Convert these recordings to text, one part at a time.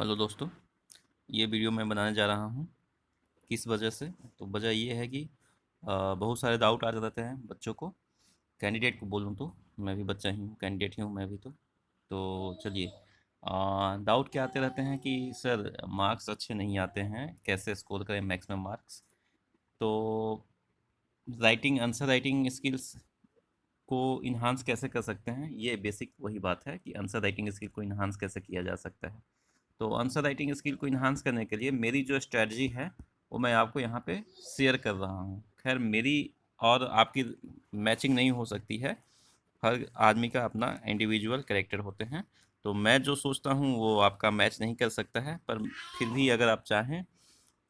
Hello दोस्तों, ये video मैं बनाने जा रहा हूँ। किस वजह से? तो वजह ये है कि बहुत सारे डाउट आ जाते हैं बच्चों को। कैंडिडेट को बोलूँ तो मैं भी बच्चा ही हूँ, कैंडिडेट ही हूँ मैं भी। तो चलिए, डाउट क्या आते रहते हैं कि सर मार्क्स अच्छे नहीं आते हैं, कैसे स्कोर करें मैक्सिमम मार्क्स। तो राइटिंग, आंसर राइटिंग स्किल्स को इन्हांस कैसे कर सकते हैं, ये बेसिक वही बात है कि आंसर राइटिंग स्किल को इन्हांस कैसे किया जा सकता है। तो आंसर राइटिंग स्किल को इन्हांस करने के लिए मेरी जो स्ट्रेटजी है वो मैं आपको यहाँ पे शेयर कर रहा हूँ। खैर, मेरी और आपकी मैचिंग नहीं हो सकती है। हर आदमी का अपना इंडिविजुअल कैरेक्टर होते हैं। तो मैं जो सोचता हूँ वो आपका मैच नहीं कर सकता है, पर फिर भी अगर आप चाहें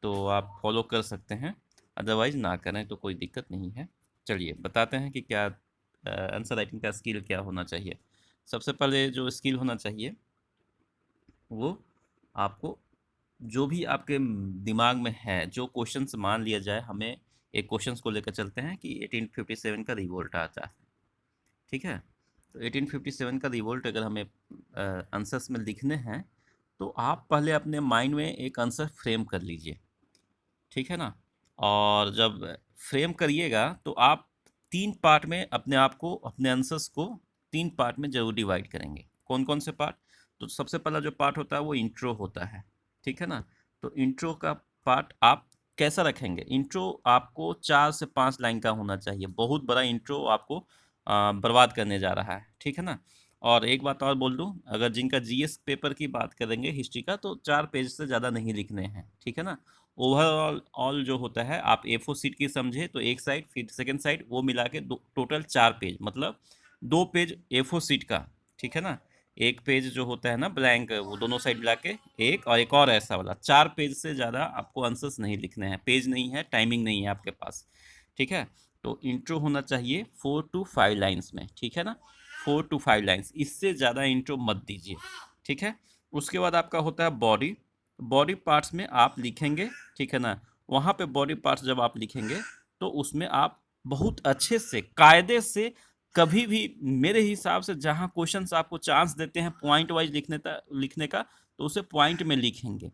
तो आप फॉलो कर सकते हैं। अदरवाइज ना करें तो कोई दिक्कत नहीं है। चलिए बताते हैं कि क्या आंसर राइटिंग का स्किल क्या होना चाहिए। सबसे पहले जो स्किल होना चाहिए वो आपको, जो भी आपके दिमाग में है, जो क्वेश्चंस, मान लिया जाए हमें एक क्वेश्चंस को लेकर चलते हैं कि 1857 का रिवोल्ट आता है। ठीक है, तो 1857 का रिवोल्ट अगर हमें आंसर्स में लिखने हैं तो आप पहले अपने माइंड में एक आंसर फ्रेम कर लीजिए। ठीक है ना? और जब फ्रेम करिएगा तो आप तीन पार्ट में अपने आप को, अपने आंसर्स को तीन पार्ट में जरूर डिवाइड करेंगे। कौन कौन से पार्ट? तो सबसे पहला जो पार्ट होता है वो इंट्रो होता है। ठीक है ना? तो इंट्रो का पार्ट आप कैसा रखेंगे? इंट्रो आपको 4 से 5 लाइन का होना चाहिए। बहुत बड़ा इंट्रो आपको बर्बाद करने जा रहा है। ठीक है ना? और एक बात और बोल दूं, अगर जिनका जीएस पेपर की बात करेंगे, हिस्ट्री का, तो 4 पेज से ज़्यादा नहीं लिखने हैं। ठीक है ना? ओवरऑल ऑल जो होता है, आप ए फोर सीट की समझे तो एक साइड, फिर सेकंड साइड, वो मिला के दो, टोटल 4 पेज, मतलब 2 पेज ए फोर सीट का। ठीक है ना? एक पेज जो होता है ना ब्लैंक, वो दोनों साइड मिला के एक, और एक और ऐसा वाला, 4 पेज से ज़्यादा आपको आंसर्स नहीं लिखने हैं। पेज नहीं है, टाइमिंग नहीं है आपके पास। ठीक है? तो इंट्रो होना चाहिए 4 to 5 लाइन्स में। ठीक है ना? 4 to 5 लाइन्स, इससे ज़्यादा इंट्रो मत दीजिए। ठीक है? उसके बाद आपका होता है बॉडी। बॉडी पार्ट्स में आप लिखेंगे। ठीक है ना? वहाँ पे बॉडी पार्ट्स जब आप लिखेंगे तो उसमें आप बहुत अच्छे से, कायदे से, कभी भी, मेरे हिसाब से जहाँ क्वेश्चंस आपको चांस देते हैं पॉइंट वाइज लिखने का, तो उसे पॉइंट में लिखेंगे।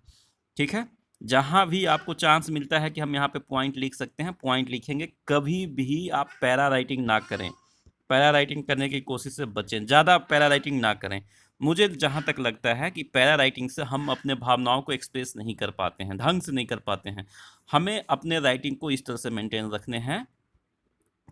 ठीक है? जहाँ भी आपको चांस मिलता है कि हम यहाँ पे पॉइंट लिख सकते हैं, पॉइंट लिखेंगे। कभी भी आप पैरा राइटिंग ना करें। पैरा राइटिंग करने की कोशिश से बचें, ज़्यादा पैरा राइटिंग ना करें। मुझे जहाँ तक लगता है कि पैरा राइटिंग से हम अपने भावनाओं को एक्सप्रेस नहीं कर पाते हैं, ढंग से नहीं कर पाते हैं। हमें अपने राइटिंग को इस तरह से मेंटेन रखने हैं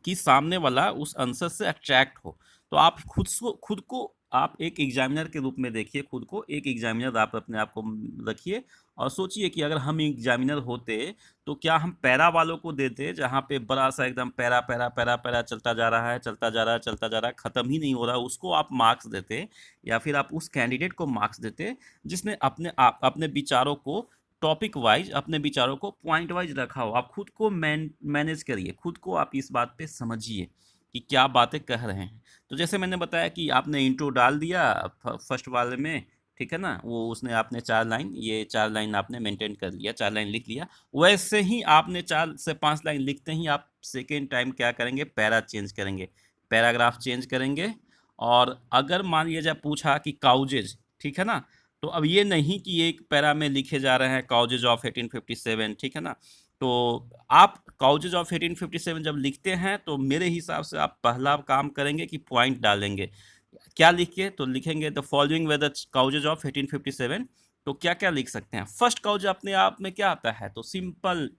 कि सामने वाला उस आंसर से अट्रैक्ट हो। तो आप खुद को आप एक एग्जामिनर के रूप में देखिए, खुद को एक एग्जामिनर आप अपने आप को रखिए। और सोचिए कि अगर हम एग्जामिनर होते तो क्या हम पैरा वालों को देते, जहाँ पे बड़ा सा एकदम पैरा पैरा पैरा पैरा चलता जा रहा है, चलता जा रहा है, चलता जा रहा है, खत्म ही नहीं हो रहा, उसको आप मार्क्स देते? या फिर आप उस कैंडिडेट को मार्क्स देते जिसने अपने विचारों को टॉपिक वाइज, अपने विचारों को पॉइंट वाइज रखा हो? आप खुद को मैनेज करिए, खुद को आप इस बात पे समझिए कि क्या बातें कह रहे हैं। तो जैसे मैंने बताया कि आपने इंट्रो डाल दिया फर्स्ट वाले में। ठीक है ना? वो उसने, आपने 4 लाइन, ये 4 लाइन आपने मेंटेन कर लिया, 4 लाइन लिख लिया। वैसे ही आपने 4 से 5 लाइन लिखते ही आप सेकेंड टाइम क्या करेंगे? पैरा चेंज करेंगे, पैराग्राफ चेंज करेंगे। और अगर मान लिया जाए पूछा कि काउजेज, ठीक है ना, तो अब ये नहीं कि एक पैरा में लिखे जा रहे हैं काउजेज ऑफ 1857। ठीक है ना? तो आप काउजेज ऑफ 1857 जब लिखते हैं तो मेरे हिसाब से आप पहला काम करेंगे कि पॉइंट डालेंगे। क्या लिखिए? तो लिखेंगे the following way the causes of 1857। तो क्या क्या लिख सकते हैं? फर्स्ट काउज अपने आप में क्या आता है? तो सिंपल,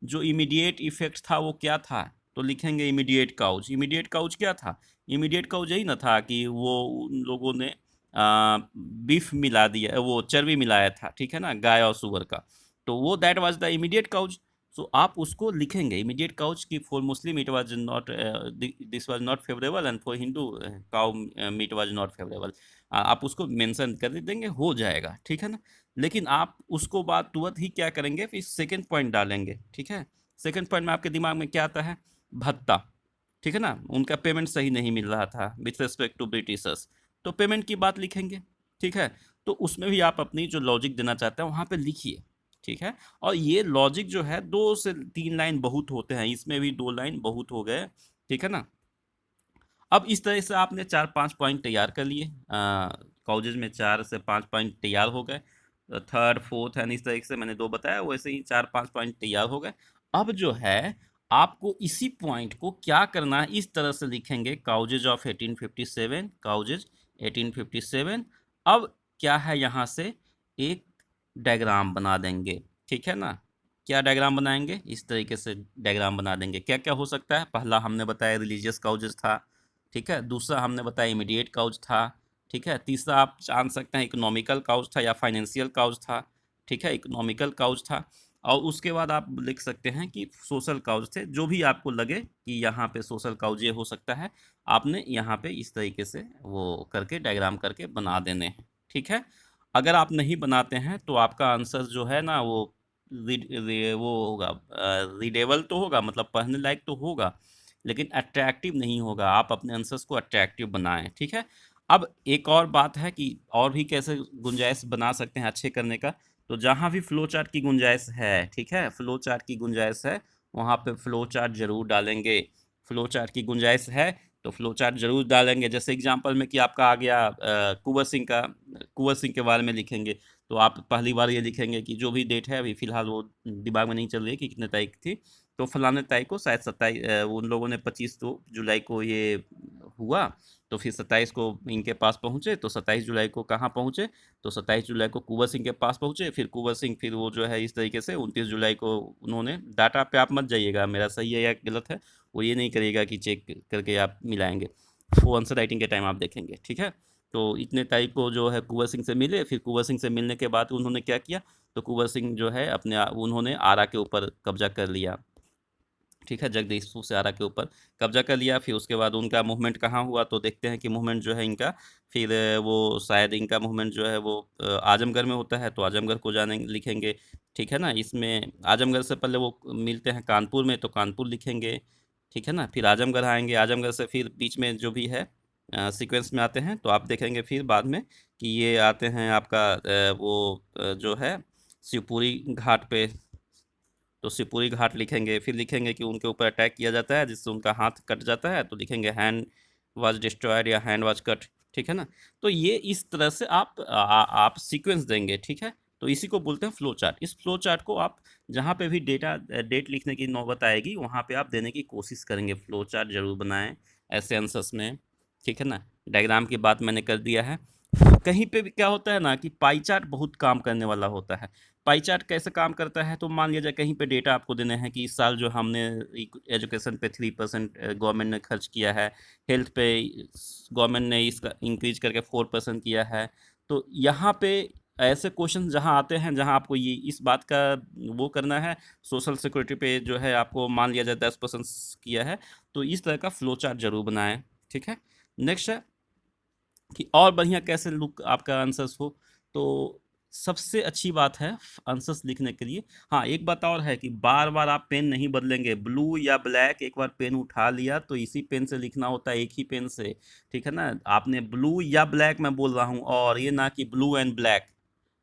जो इमीडिएट इफेक्ट था वो क्या था? तो लिखेंगे इमीडिएट काउज। इमीडिएट काउज क्या था? इमीडिएट काउज यही ना था कि वो उन लोगों ने बीफ मिला दिया, वो चर्बी मिलाया था। ठीक है ना? गाय और सुअर का। तो वो that was the immediate cause. So आप उसको लिखेंगे इमीडिएट काउज की। For Muslim it was not, this was not favourable, and for Hindu cow meat was not favourable. आप उसको मेंशन कर देंगे, हो जाएगा। ठीक है ना? लेकिन आप उसको बाद तुरंत ही क्या करेंगे? फिर सेकंड पॉइंट डालेंगे। ठीक है? सेकंड पॉइंट में आपके दिमाग में क्या आता है? भत्ता। ठीक है ना? उनका पेमेंट सही नहीं मिल रहा था विथ रिस्पेक्ट टू ब्रिटिशर्स। तो पेमेंट की बात लिखेंगे। ठीक है? तो उसमें भी आप अपनी जो लॉजिक देना चाहते हैं वहाँ पे लिखिए। ठीक है? और ये लॉजिक जो है, 2 से 3 लाइन बहुत होते हैं, इसमें भी 2 लाइन बहुत हो गए। ठीक है ना? अब इस तरह से आपने 4-5 पॉइंट तैयार कर लिए। कॉलेज में 4 से 5 पॉइंट तैयार हो गए। थर्ड फोर्थ एंड इस तरीके से मैंने दो बताया, वैसे ही 4-5 पॉइंट तैयार हो गए। अब जो है आपको इसी पॉइंट को क्या करना है, इस तरह से लिखेंगे काउजेज ऑफ 1857, काउजेज 1857। अब क्या है, यहाँ से एक डायग्राम बना देंगे, ठीक है ना। क्या डायग्राम बनाएंगे, इस तरीके से डायग्राम बना देंगे। क्या क्या हो सकता है, पहला हमने बताया रिलीजियस काउजेज था, ठीक है। दूसरा हमने बताया इमीडिएट काउज था, ठीक है। तीसरा आप जान सकते हैं इकोनॉमिकल काउज था या फाइनेंशियल काउज था, ठीक है, इकोनॉमिकल काउज था। और उसके बाद आप लिख सकते हैं कि सोशल काउज थे, जो भी आपको लगे कि यहाँ पे सोशल काउज ये हो सकता है, आपने यहाँ पे इस तरीके से वो करके डायग्राम करके बना देने हैं, ठीक है। अगर आप नहीं बनाते हैं तो आपका आंसर जो है ना वो वो होगा, रीडेबल तो होगा, मतलब पढ़ने लायक तो होगा, लेकिन अट्रैक्टिव नहीं होगा। आप अपने आंसर्स को अट्रैक्टिव बनाएं, ठीक है। अब एक और बात है कि और भी कैसे गुंजाइश बना सकते हैं अच्छे करने का, तो जहाँ भी फ्लो चार्ट की गुंजाइश है, ठीक है, फ्लो चार्ट की गुंजाइश है, वहाँ पे फ्लो चार्ट जरूर डालेंगे। फ्लो चार्ट की गुंजाइश है तो फ्लो चार्ट जरूर डालेंगे। जैसे एग्जांपल में कि आपका आ गया कुंवर सिंह के बारे में लिखेंगे, तो आप पहली बार ये लिखेंगे कि जो भी डेट है, अभी फिलहाल वो दिमाग में नहीं चल रही है कि कितने तारीख थी, तो फलाने तारीख को शायद 27, उन लोगों ने 25 जुलाई को ये हुआ, तो फिर 27 को इनके पास पहुंचे, तो 27 जुलाई को कहाँ पहुंचे, तो 27 जुलाई को कुंवर सिंह के पास पहुंचे। फिर कुंवर सिंह फिर वो जो है इस तरीके से 29 जुलाई को उन्होंने, डाटा पे आप मत जाइएगा मेरा सही है या गलत है, वो ये नहीं करिएगा कि चेक करके आप मिलाएंगे, वो आंसर राइटिंग के टाइम आप देखेंगे, ठीक है। तो इतने तारीख को जो है कुंवर सिंह से मिले, फिर कुंवर सिंह से मिलने के बाद उन्होंने क्या किया, तो कुंवर सिंह जो है उन्होंने आरा के ऊपर कब्जा कर लिया, ठीक है, जगदीशपुर से आरा के ऊपर कब्जा कर लिया। फिर उसके बाद उनका मूवमेंट कहाँ हुआ, तो देखते हैं कि मूवमेंट जो है इनका, फिर वो शायद इनका मूवमेंट जो है वो आजमगढ़ में होता है, तो आजमगढ़ को जाने लिखेंगे, ठीक है ना। इसमें आजमगढ़ से पहले वो मिलते हैं कानपुर में, तो कानपुर लिखेंगे, ठीक है ना। फिर आजमगढ़ आएंगे, आजमगढ़ से फिर बीच में जो भी है सीक्वेंस में आते हैं, तो आप देखेंगे फिर बाद में कि ये आते हैं आपका जो है शिवपुरी घाट पे, तो शिवपुरी घाट लिखेंगे। फिर लिखेंगे कि उनके ऊपर अटैक किया जाता है जिससे उनका हाथ कट जाता है, तो लिखेंगे हैंड वाज डिस्ट्रॉयड या हैंड वाज कट, ठीक है ना। तो ये इस तरह से आप सीक्वेंस देंगे, ठीक है। तो इसी को बोलते हैं फ्लो चार्ट। इस फ्लो चार्ट को आप जहाँ पे भी डेट लिखने की नौबत आएगी वहाँ पे आप देने की कोशिश करेंगे, फ्लो चार्ट जरूर बनाएं ऐसे आंसर्स में, ठीक है ना। डायग्राम की बात मैंने कर दिया है। कहीं पे भी क्या होता है ना कि पाई चार्ट बहुत काम करने वाला होता है। पाई चार्ट कैसे काम करता है, तो मान लीजिए कहीं पे डेटा आपको देने हैं कि इस साल जो हमने एजुकेशन पे 3% गवर्नमेंट ने खर्च किया है, हेल्थ पे गवर्नमेंट ने इसका इंक्रीज करके 4% किया है। तो यहाँ पे ऐसे क्वेश्चन जहाँ आते हैं जहाँ आपको ये इस बात का वो करना है, सोशल सिक्योरिटी पे जो है आपको मान लिया जाए 10% किया है, तो इस तरह का फ्लो चार्ट जरूर बनाएं, ठीक है। नेक्स्ट है कि और बढ़िया कैसे लुक आपका आंसर्स हो, तो सबसे अच्छी बात है आंसर्स लिखने के लिए, हाँ एक बात और है कि बार बार आप पेन नहीं बदलेंगे, ब्लू या ब्लैक एक बार पेन उठा लिया तो इसी पेन से लिखना होता है, एक ही पेन से, ठीक है ना। आपने ब्लू या ब्लैक मैं बोल रहा हूँ, और ये ना कि blue and black,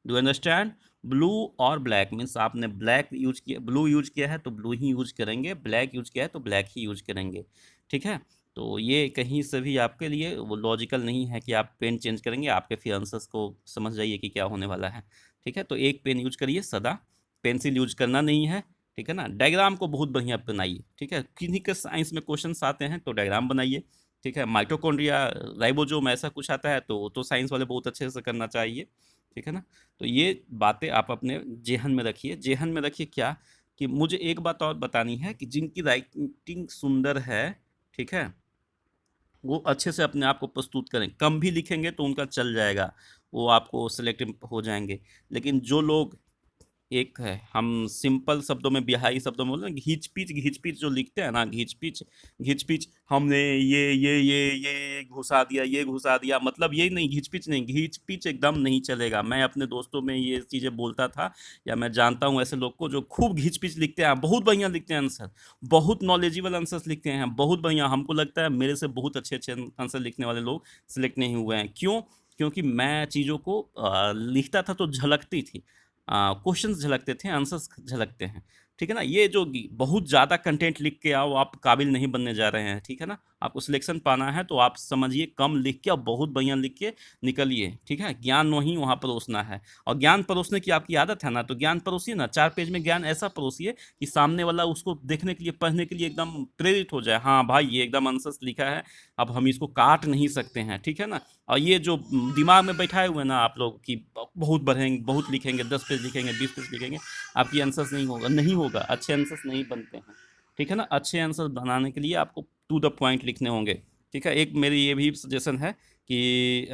do understand. Blue और ब्लैक मीन्स आपने ब्लैक यूज किया, ब्लू यूज किया है तो ब्लू ही यूज करेंगे, ब्लैक यूज किया है तो ब्लैक ही यूज करेंगे, ठीक है। तो ये कहीं से भी आपके लिए वो लॉजिकल नहीं है कि आप पेन चेंज करेंगे, आपके फिर आंसर्स को समझ जाइए कि क्या होने वाला है, ठीक है। तो एक पेन यूज करिए सदा, पेंसिल यूज करना नहीं है, ठीक है ना। डायग्राम को बहुत बढ़िया बनाइए, ठीक है। किन्हीं के साइंस में क्वेश्चन आते हैं तो डायग्राम बनाइए, ठीक है। माइटोकॉन्ड्रिया, राइबोसोम ऐसा कुछ आता है तो साइंस वाले बहुत अच्छे से करना चाहिए, ठीक है ना। तो ये बातें आप अपने जेहन में रखिए, जेहन में रखिए क्या, कि मुझे एक बात और बतानी है कि जिनकी राइटिंग सुंदर है, ठीक है, वो अच्छे से अपने आप को प्रस्तुत करें, कम भी लिखेंगे तो उनका चल जाएगा, वो आपको सेलेक्ट हो जाएंगे। लेकिन जो लोग, एक है हम सिंपल शब्दों में, बिहारी शब्दों में बोलते हैं घीच पीच जो लिखते हैं ना, घीच पीच हमने ये घुसा दिया, ये घुसा दिया, मतलब ये नहीं, घीच नहीं, घीच पीच एकदम नहीं चलेगा। मैं अपने दोस्तों में ये चीज़ें बोलता था, या मैं जानता हूँ ऐसे लोग को जो खूब घीच पीच लिखते हैं, बहुत बढ़िया लिखते हैं आंसर, बहुत नॉलेजेबल आंसर्स लिखते हैं, बहुत बढ़िया। हमको लगता है मेरे से बहुत अच्छे अच्छे आंसर लिखने वाले लोग सिलेक्ट नहीं हुए हैं, क्यों, क्योंकि मैं चीज़ों को लिखता था तो झलकती थी, क्वेश्चंस झलकते थे, आंसर्स झलकते हैं। ठीक है ना। ये जो बहुत ज़्यादा कंटेंट लिख के आओ, आप काबिल नहीं बनने जा रहे हैं, ठीक है ना। आपको सिलेक्शन पाना है तो आप समझिए कम लिख के और बहुत बढ़िया लिख के निकलिए, ठीक है। ज्ञान वहीं वहाँ परोसना है, और ज्ञान परोसने की आपकी आदत है ना, तो ज्ञान परोसिए ना, 4 पेज में ज्ञान ऐसा परोसिए कि सामने वाला उसको देखने के लिए, पढ़ने के लिए एकदम प्रेरित हो जाए। हाँ भाई, ये एकदम आंसर्स लिखा है, अब हम इसको काट नहीं सकते हैं, ठीक है ना। और ये जो दिमाग में बैठाए हुए ना आप लोग कि बहुत बढ़ेंगे, बहुत लिखेंगे, 10 पेज लिखेंगे, 20 पेज लिखेंगे, आपकी आंसर्स नहीं होगा, नहीं होगा, अच्छे आंसर्स नहीं बनते हैं, ठीक है ना। अच्छे आंसर बनाने के लिए आपको टू द पॉइंट लिखने होंगे, ठीक है। एक मेरी ये भी सजेशन है कि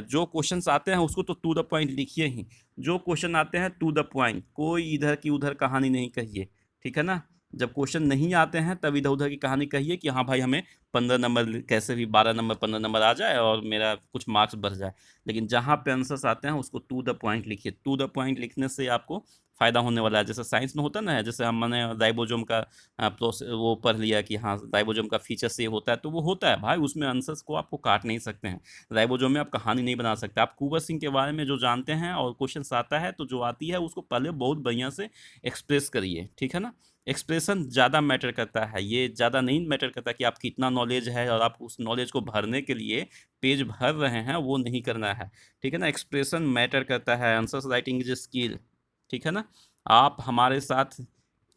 जो क्वेश्चंस आते हैं उसको तो टू द पॉइंट लिखिए ही। जो क्वेश्चन आते हैं टू द पॉइंट, कोई इधर की उधर कहानी नहीं कहिए, ठीक है ना। जब क्वेश्चन नहीं आते हैं तब इधर उधर की कहानी कहिए कि हाँ भाई हमें 15 नंबर, कैसे भी 12 नंबर 15 नंबर आ जाए और मेरा कुछ मार्क्स बढ़ जाए। लेकिन जहाँ पे आंसर्स आते हैं उसको टू द पॉइंट लिखिए। टू द पॉइंट लिखने से आपको फ़ायदा होने वाला है। जैसे साइंस में होता ना है, जैसे हमने राइबोसोम का प्रोसेस वो पढ़ लिया कि हाँ राइबोसोम का फीचर से ये होता है, तो वो होता है भाई, उसमें आंसर्स को आपको काट नहीं सकते हैं। राइबोसोम में आप कहानी नहीं बना सकते। आप कुंवर सिंह के बारे में जो जानते हैं और क्वेश्चन आता है तो जो आती है उसको पहले बहुत बढ़िया से एक्सप्रेस करिए, ठीक है ना। एक्सप्रेशन ज़्यादा मैटर करता है, ये ज़्यादा नहीं मैटर करता कि आप कितना नॉलेज है और आप उस नॉलेज को भरने के लिए पेज भर रहे हैं, वो नहीं करना है, ठीक है ना। एक्सप्रेशन मैटर करता है, आंसर्स राइटिंग इज स्किल, ठीक है ना। आप हमारे साथ,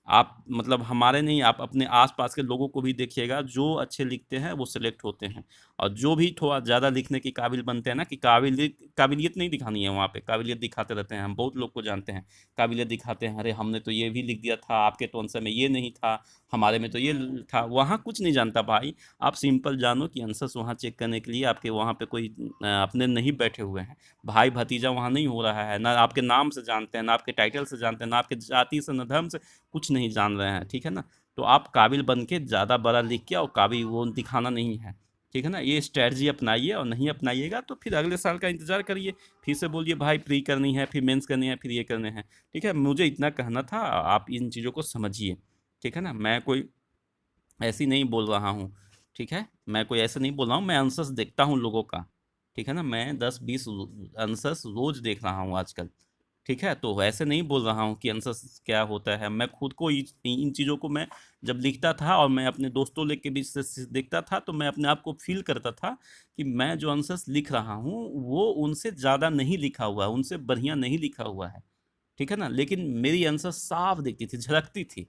आप मतलब हमारे नहीं, आप अपने आसपास के लोगों को भी देखिएगा, जो अच्छे लिखते हैं वो सिलेक्ट होते हैं, और जो भी थोड़ा ज़्यादा लिखने के काबिल बनते हैं ना, कि काबिलियत नहीं दिखानी है, वहाँ पे काबिलियत दिखाते रहते हैं। हम बहुत लोग को जानते हैं, काबिलियत दिखाते हैं, अरे हमने तो ये भी लिख दिया था, आपके तो आंसर में ये नहीं था, हमारे में तो ये था। वहाँ कुछ नहीं जानता भाई, आप सिंपल जानो कि आंसर्स वहाँ चेक करने के लिए आपके वहाँ पे कोई अपने नहीं बैठे हुए हैं, भाई भतीजा वहाँ नहीं हो रहा है, ना आपके नाम से जानते हैं, ना आपके टाइटल से जानते हैं, ना आपके जाति से, ना धर्म से, कुछ नहीं जान रहे हैं, ठीक है ना। तो आप काबिल बन के ज़्यादा बड़ा लिख के और काबिल वो दिखाना नहीं है, ठीक है ना। ये स्ट्रैटेजी अपनाइए, और नहीं अपनाइएगा तो फिर अगले साल का इंतजार करिए, फिर से बोलिए भाई प्री करनी है, फिर मेंस करनी है, फिर ये करने हैं, ठीक है। मुझे इतना कहना था, आप इन चीज़ों को समझिए, ठीक है ना। मैं कोई ऐसी नहीं बोल रहा हूँ, ठीक है। मैं कोई ऐसे नहीं बोल रहा हूँ, मैं आंसर्स देखता हूँ लोगों का, ठीक है ना। मैं 10-20 आंसर्स रोज देख रहा हूँ आजकल, ठीक है। तो ऐसे नहीं बोल रहा हूँ कि आंसर्स क्या होता है। मैं खुद को इन चीज़ों को मैं जब लिखता था और मैं अपने दोस्तों लोग के बीच से देखता था, तो मैं अपने आप को फील करता था कि मैं जो आंसर्स लिख रहा हूँ वो उनसे ज़्यादा नहीं लिखा हुआ है, उनसे बढ़िया नहीं लिखा हुआ है, ठीक है ना। लेकिन मेरी आंसर साफ दिखती थी, झलकती थी,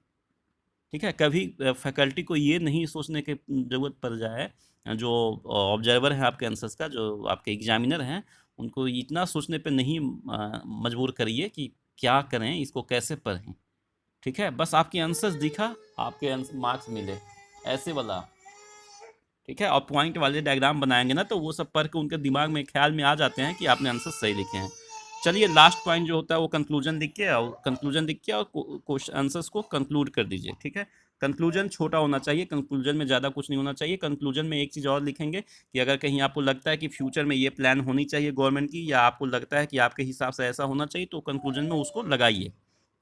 ठीक है। कभी फैकल्टी को ये नहीं सोचने की ज़रूरत पड़ जाए, जो ऑब्जर्वर है आपके आंसर्स का, जो आपके एग्जामिनर हैं, उनको इतना सोचने पे नहीं मजबूर करिए कि क्या करें, इसको कैसे पढ़ें, ठीक है। बस आपकी आंसर्स दिखा, आपके मार्क्स मिले, ऐसे वाला, ठीक है। और पॉइंट वाले डायग्राम बनाएंगे ना, तो वो सब पढ़ के उनके दिमाग में ख्याल में आ जाते हैं कि आपने आंसर सही लिखे हैं। चलिए लास्ट पॉइंट जो होता है वो कंक्लूजन लिख के, और कंक्लूजन लिख के और क्वेश्चन आंसर्स को कंक्लूड कर दीजिए, ठीक है। कंक्लूजन छोटा होना चाहिए, कंक्लूजन में ज़्यादा कुछ नहीं होना चाहिए। कंक्लूजन में एक चीज़ और लिखेंगे कि अगर कहीं आपको लगता है कि फ्यूचर में ये प्लान होनी चाहिए गवर्नमेंट की, या आपको लगता है कि आपके हिसाब से ऐसा होना चाहिए, तो कंक्लूजन में उसको लगाइए,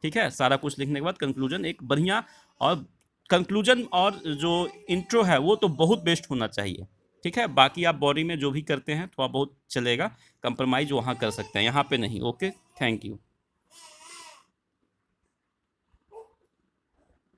ठीक है। सारा कुछ लिखने के बाद कंक्लूजन एक बढ़िया, और कंक्लूजन और जो इंट्रो है वो तो बहुत बेस्ट होना चाहिए, ठीक है। बाकी आप बॉडी में जो भी करते हैं थोड़ा बहुत चलेगा, कंप्रोमाइज़ वहाँ कर सकते हैं, यहाँ पे नहीं। Okay, thank you.